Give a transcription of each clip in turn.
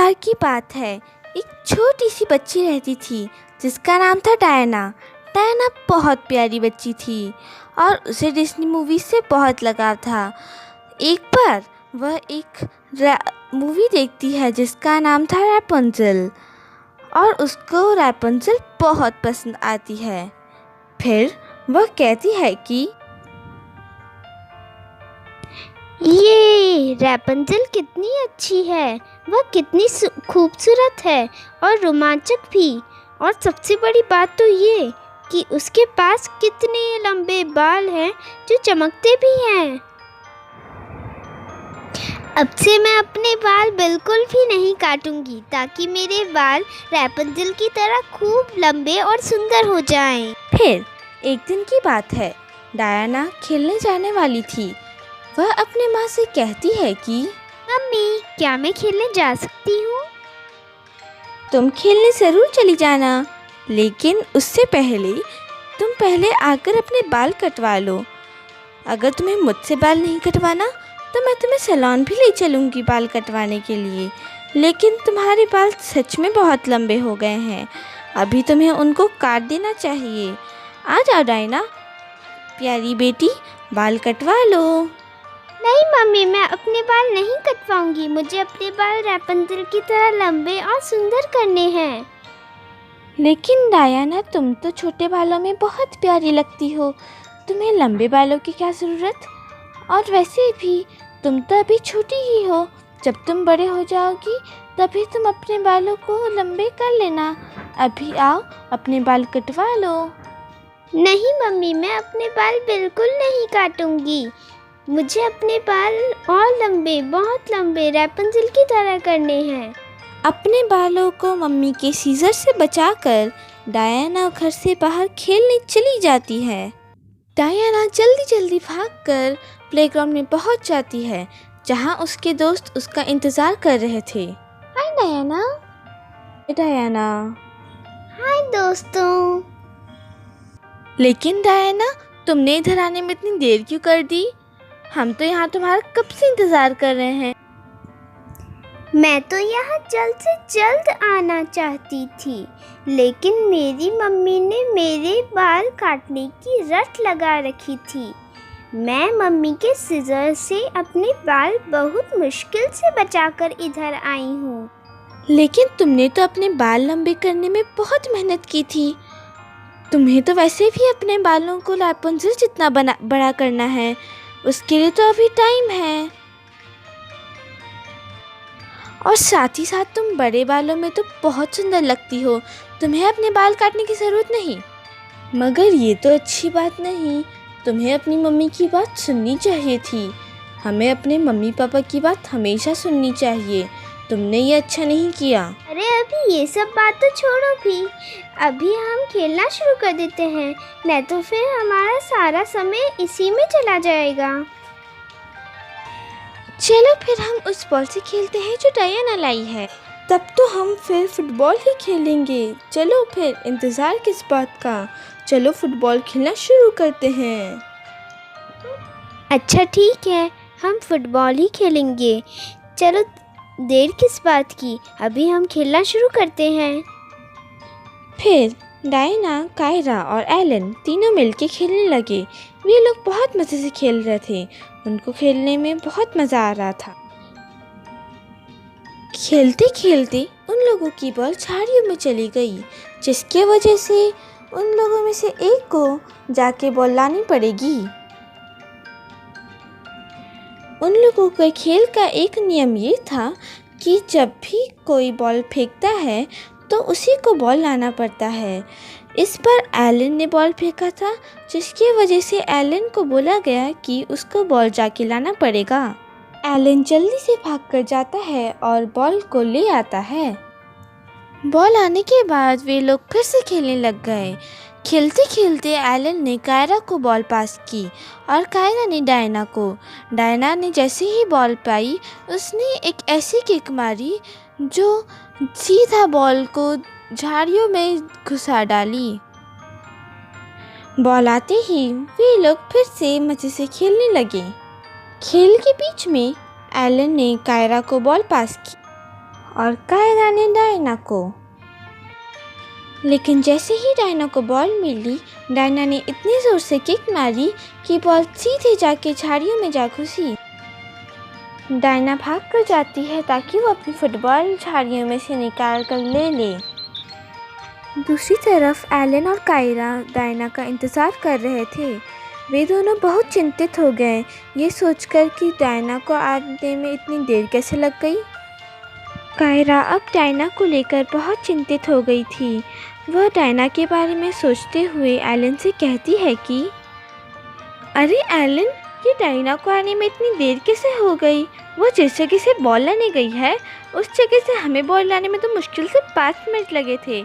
बार की बात है, एक छोटी सी बच्ची रहती थी जिसका नाम था डायना। डायना बहुत प्यारी बच्ची थी और उसे डिज्नी मूवी से बहुत लगाव था। एक बार वह एक मूवी देखती है जिसका नाम था रैपुंज़ल और उसको रैपुंज़ल बहुत पसंद आती है। फिर वह कहती है कि ये रैपुंज़ल कितनी अच्छी है, वह कितनी खूबसूरत है और रोमांचक भी। और सबसे बड़ी बात तो ये कि उसके पास कितने लंबे बाल हैं जो चमकते भी हैं। अब से मैं अपने बाल बिल्कुल भी नहीं काटूंगी ताकि मेरे बाल रैपुंज़ल की तरह खूब लंबे और सुंदर हो जाएं। फिर एक दिन की बात है, डायना खेलने जाने वाली थी। वह अपने माँ से कहती है कि मम्मी, क्या मैं खेलने जा सकती हूँ? तुम खेलने ज़रूर चली जाना, लेकिन उससे पहले तुम आकर अपने बाल कटवा लो। अगर तुम्हें मुझसे बाल नहीं कटवाना तो मैं तुम्हें सैलून भी ले चलूँगी बाल कटवाने के लिए। लेकिन तुम्हारे बाल सच में बहुत लंबे हो गए हैं, अभी तुम्हें उनको काट देना चाहिए। आ जाओ डायना, प्यारी बेटी, बाल कटवा लो। नहीं मम्मी, मैं अपने बाल नहीं कटवाऊंगी। मुझे अपने बाल रैपुंज़ल की तरह लंबे और सुंदर करने हैं। लेकिन डायना, तुम तो छोटे बालों में बहुत प्यारी लगती हो, तुम्हें लंबे बालों की क्या ज़रूरत? और वैसे भी तुम तो अभी छोटी ही हो, जब तुम बड़े हो जाओगी तभी तुम अपने बालों को लंबे कर लेना। अभी आओ, अपने बाल कटवा लो। नहीं मम्मी, मैं अपने बाल बिल्कुल नहीं काटूंगी। मुझे अपने बाल और लंबे, बहुत लंबे रैपुंज़ल की तरह करने हैं। अपने बालों को मम्मी के सीजर से बचाकर डायना घर से बाहर खेलने चली जाती है। डायना जल्दी जल्दी भागकर प्लेग्राउंड में पहुंच जाती है, जहां उसके दोस्त उसका इंतज़ार कर रहे थे। हाय डायना। डायना। हाय दोस्तों। लेकिन डायना, तुमने इधर आने में इतनी देर क्यों कर दी? हम तो यहाँ तुम्हारा कब से इंतज़ार कर रहे हैं। मैं तो यहाँ जल्द से जल्द आना चाहती थी, लेकिन मेरी मम्मी ने मेरे बाल काटने की रट लगा रखी थी। मैं मम्मी के सीजर से अपने बाल बहुत मुश्किल से बचाकर इधर आई हूँ। लेकिन तुमने तो अपने बाल लंबे करने में बहुत मेहनत की थी। तुम्हें तो वैसे भी अपने बालों को रैपुंज़ल जितना बड़ा करना है, उसके लिए तो अभी टाइम है। और साथ ही साथ तुम बड़े बालों में तो बहुत सुंदर लगती हो, तुम्हें अपने बाल काटने की ज़रूरत नहीं। मगर ये तो अच्छी बात नहीं, तुम्हें अपनी मम्मी की बात सुननी चाहिए थी। हमें अपने मम्मी पापा की बात हमेशा सुननी चाहिए। तुमने ये अच्छा नहीं किया। अरे अभी ये सब बात तो छोड़ो भी, अभी हम खेलना शुरू कर देते हैं, नहीं तो फिर हमारा सारा समय इसी में चला जाएगा। चलो फिर हम उस बॉल से खेलते हैं जो डायना लाई है। तब तो हम फिर फुटबॉल ही खेलेंगे। चलो फिर, इंतज़ार किस बात का, चलो फुटबॉल खेलना शुरू करते हैं। अच्छा ठीक है, हम फुटबॉल ही खेलेंगे। चलो, देर किस बात की, अभी हम खेलना शुरू करते हैं। फिर डायना, कायरा और एलन तीनों मिलके खेलने लगे। वे लोग बहुत मज़े से खेल रहे थे, उनको खेलने में बहुत मज़ा आ रहा था। खेलते खेलते उन लोगों की बॉल झाड़ियों में चली गई, जिसके वजह से उन लोगों में से एक को जाके बॉल लानी पड़ेगी। उन लोगों के खेल का एक नियम ये था कि जब भी कोई बॉल फेंकता है तो उसी को बॉल लाना पड़ता है। इस पर एलन ने बॉल फेंका था, जिसकी वजह से एलन को बोला गया कि उसको बॉल जाके लाना पड़ेगा। एलन जल्दी से भागकर जाता है और बॉल को ले आता है। बॉल आने के बाद वे लोग फिर से खेलने लग गए। खेलते खेलते एलन ने कायरा को बॉल पास की और कायरा ने डायना को। डायना ने जैसे ही बॉल पाई, उसने एक ऐसी किक मारी जो सीधा बॉल को झाड़ियों में घुसा डाली। बॉल आते ही वे लोग फिर से मज़े से खेलने लगे। खेल के बीच में एलन ने कायरा को बॉल पास की और कायरा ने डायना को। लेकिन जैसे ही डायना को बॉल मिली, डायना ने इतनी ज़ोर से किक मारी कि बॉल सीधे जाके झाड़ियों में जा घुसी। डायना भाग कर जाती है ताकि वो अपनी फुटबॉल झाड़ियों में से निकाल कर ले ले। दूसरी तरफ एलन और कायरा डायना का इंतज़ार कर रहे थे। वे दोनों बहुत चिंतित हो गए, ये सोचकर कि डायना को आने में इतनी देर कैसे लग गई। कायरा अब डायना को लेकर बहुत चिंतित हो गई थी। वह डायना के बारे में सोचते हुए एलन से कहती है कि अरे एलन, ये डायना को आने में इतनी देर कैसे हो गई? वो जिस जगह से बॉल लाने गई है उस जगह से हमें बॉल लाने में तो मुश्किल से 5 मिनट लगे थे।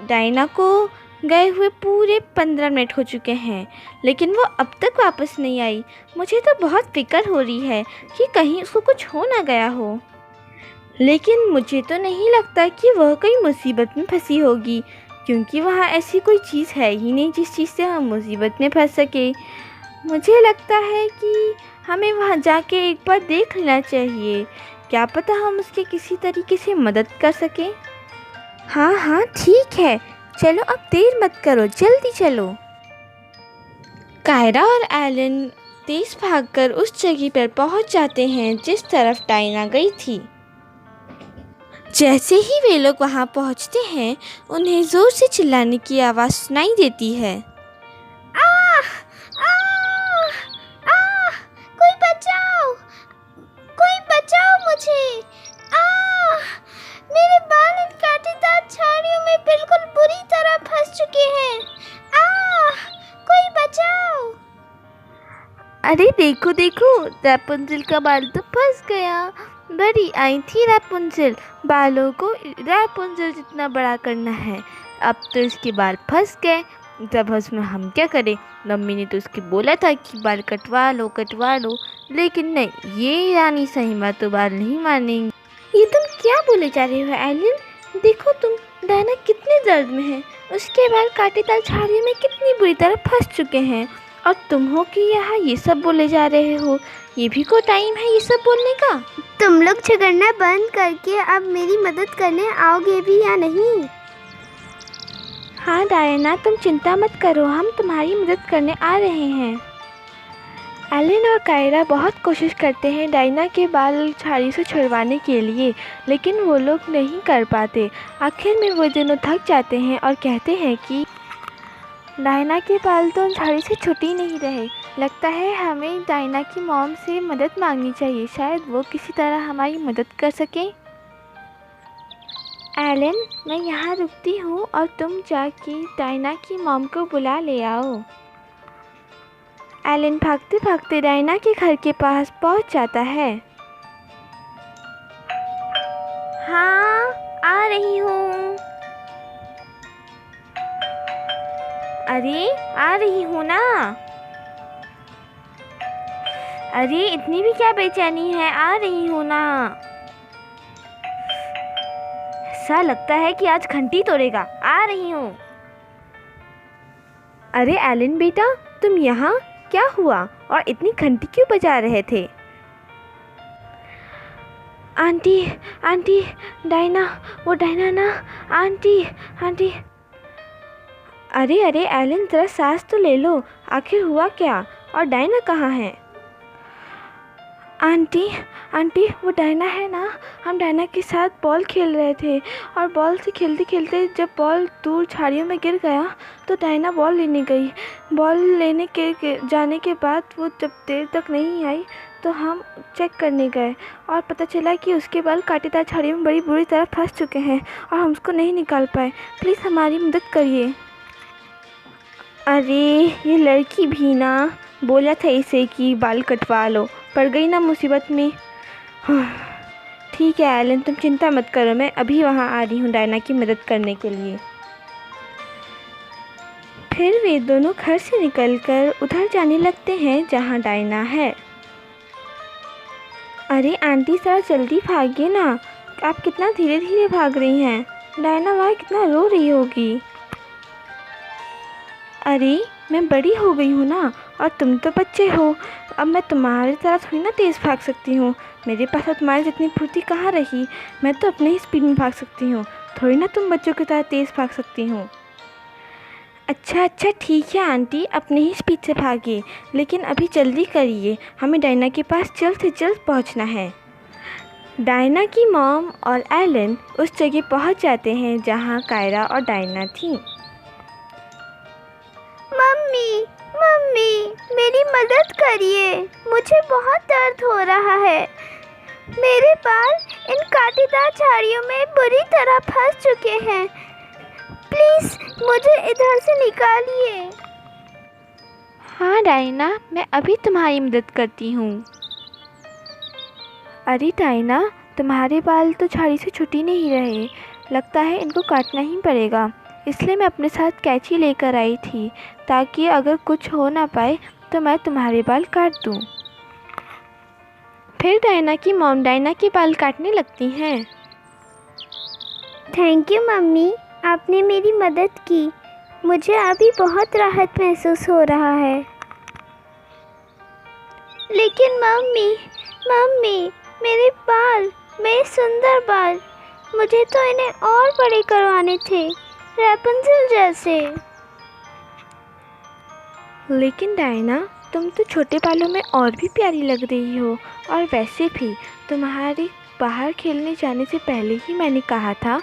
डायना को गए हुए पूरे 15 मिनट हो चुके हैं, लेकिन वो अब तक वापस नहीं आई। मुझे तो बहुत फिक्र हो रही है कि कहीं उसको कुछ हो ना गया हो। लेकिन मुझे तो नहीं लगता कि वह कोई मुसीबत में फंसी होगी, क्योंकि वहाँ ऐसी कोई चीज़ है ही नहीं जिस चीज़ से हम मुसीबत में फंस सके। मुझे लगता है कि हमें वहाँ जाके एक बार देख लेना चाहिए, क्या पता हम उसके किसी तरीके से मदद कर सकें। हाँ हाँ ठीक है, चलो अब देर मत करो, जल्दी चलो। कायरा और एलन तेज़ भागकर उस जगह पर पहुँच जाते हैं जिस तरफ डायना गई थी। जैसे ही वे लोग वहाँ पहुँचते हैं, उन्हें ज़ोर से चिल्लाने की आवाज़ सुनाई देती है। आह! आह! आह! कोई बचाओ! कोई बचाओ मुझे! आह! मेरे बाल इन कांटेदार झाड़ियों में बिल्कुल बुरी तरह फंस चुके हैं। आह! कोई बचाओ! अरे देखो देखो, रैपुंज़ेल का बाल तो फंस गया। बड़ी आई थी रैपुंज़ेल, बालों को रैपुंज़ेल जितना बड़ा करना है। अब तो इसके बाल फंस गए, तब उसमें हम क्या करें? मम्मी ने तो उसके बोला था कि बाल कटवा लो, लेकिन नहीं, ये रानी सहीमा तो बाल नहीं मानेंगी। ये तुम क्या बोले जा रहे हो एलन? देखो तुम, डायना कितने दर्द में है, उसके बाल कांटेदार झाड़ियों में कितनी बुरी तरह फंस चुके हैं, और तुम हो कि यहाँ ये सब बोले जा रहे हो। ये भी कोई टाइम है ये सब बोलने का? तुम लोग झगड़ना बंद करके अब मेरी मदद करने आओगे भी या नहीं? हाँ डायना, तुम चिंता मत करो, हम तुम्हारी मदद करने आ रहे हैं। एलन और कायरा बहुत कोशिश करते हैं डायना के बाल झाड़ी से छुड़वाने के लिए, लेकिन वो लोग नहीं कर पाते। आखिर में वो दोनों थक जाते हैं और कहते हैं कि डायना के बाल तो झाड़ी से छूट ही नहीं रहे। लगता है हमें डायना की मॉम से मदद मांगनी चाहिए, शायद वो किसी तरह हमारी मदद कर सकें। एलन, मैं यहाँ रुकती हूँ और तुम जाके डायना की मॉम को बुला ले आओ। एलन भागते भागते डायना के घर के पास पहुँच जाता है। हाँ, आ रही हूँ। अरे आ रही हूँ ना। अरे इतनी भी क्या बेचैनी है, आ रही हूँ ना। ऐसा लगता है कि आज घंटी तोड़ेगा, आ रही हूँ। अरे एलन बेटा, तुम यहाँ? क्या हुआ और इतनी घंटी क्यों बजा रहे थे? आंटी, डायना, वो डायना ना, आंटी। अरे एलन, ज़रा सांस तो ले लो, आखिर हुआ क्या और डायना कहाँ है? आंटी, वो डायना है ना। हम डायना के साथ बॉल खेल रहे थे और बॉल से खेलते खेलते जब बॉल दूर झाड़ियों में गिर गया तो डायना बॉल लेने गई। बॉल लेने के जाने के बाद वो जब देर तक नहीं आई तो हम चेक करने गए और पता चला कि उसके बाल कांटेदार झाड़ियों में बड़ी बुरी तरह फंस चुके हैं और हम उसको नहीं निकाल पाए। प्लीज़ हमारी मदद करिए। अरे ये लड़की भी ना, बोला था इसे कि बाल कटवा लो, पड़ गई ना मुसीबत में। ठीक है एलन, तुम चिंता मत करो, मैं अभी वहाँ आ रही हूँ डायना की मदद करने के लिए। फिर वे दोनों घर से निकलकर उधर जाने लगते हैं जहाँ डायना है। अरे आंटी, ज़रा जल्दी भागिए ना, आप कितना धीरे धीरे भाग रही हैं। डायना वहाँ कितना रो रही होगी। अरे मैं बड़ी हो गई हूँ ना, और तुम तो बच्चे हो। अब मैं तुम्हारी तरह थोड़ी ना तेज़ भाग सकती हूँ। मेरे पास अब तुम्हारी जितनी फुर्ती कहाँ रही। मैं तो अपने ही स्पीड में भाग सकती हूँ, थोड़ी ना तुम बच्चों की तरह तेज़ भाग सकती हूँ। अच्छा अच्छा ठीक है आंटी, अपने ही स्पीड से भागिए, लेकिन अभी जल्दी करिए, हमें डायना के पास जल्द से जल्द पहुंचना है। डायना की मॉम और एलन उस जगह पहुंच जाते हैं जहां कायरा और डायना थीं। मम्मी मम्मी, मेरी मदद करिए, मुझे बहुत दर्द हो रहा है। मेरे बाल इन कांटेदार झाड़ियों में बुरी तरह फंस चुके हैं। प्लीज़ मुझे इधर से निकालिए। हाँ डायना, मैं अभी तुम्हारी मदद करती हूँ। अरे डायना, तुम्हारे बाल तो झाड़ी से छूट ही नहीं रहे, लगता है इनको काटना ही पड़ेगा। इसलिए मैं अपने साथ कैंची लेकर आई थी, ताकि अगर कुछ हो ना पाए तो मैं तुम्हारे बाल काट दूँ। फिर डायना की मॉम डायना के बाल काटने लगती हैं। थैंक यू मम्मी, आपने मेरी मदद की। मुझे अभी बहुत राहत महसूस हो रहा है। लेकिन मम्मी मम्मी, मेरे बाल, मेरे सुंदर बाल, मुझे तो इन्हें और बड़े करवाने थे, रैपुंज़ल जैसे। लेकिन डायना, तुम तो छोटे बालों में और भी प्यारी लग रही हो। और वैसे भी तुम्हारे बाहर खेलने जाने से पहले ही मैंने कहा था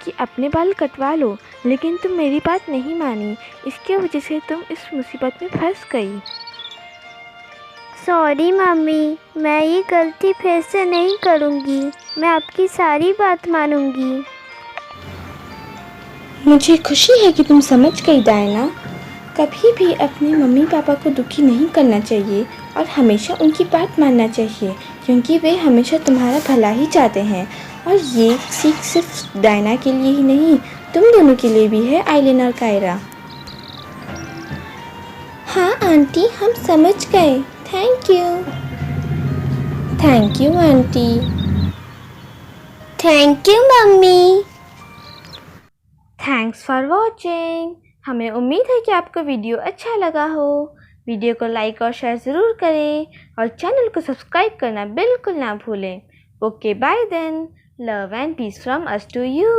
कि अपने बाल कटवा लो, लेकिन तुम मेरी बात नहीं मानी। इसकी वजह से तुम इस मुसीबत में फंस गई। सॉरी मम्मी, मैं ये गलती फिर से नहीं करूँगी। मैं आपकी सारी बात मानूँगी। मुझे खुशी है कि तुम समझ गई डायना। कभी भी अपने मम्मी पापा को दुखी नहीं करना चाहिए और हमेशा उनकी बात मानना चाहिए, क्योंकि वे हमेशा तुम्हारा भला ही चाहते हैं। और ये सीख सिर्फ डायना के लिए ही नहीं, तुम दोनों के लिए भी है, आइलिन और कायरा। हाँ आंटी, हम समझ गए। Thank you. Thank you aunty. Thank you mummy. Thanks for watching. हमें उम्मीद है कि आपको वीडियो अच्छा लगा हो। वीडियो को लाइक और शेयर ज़रूर करें और चैनल को सब्सक्राइब करना बिल्कुल ना भूलें। Okay bye then, love and peace from us to you.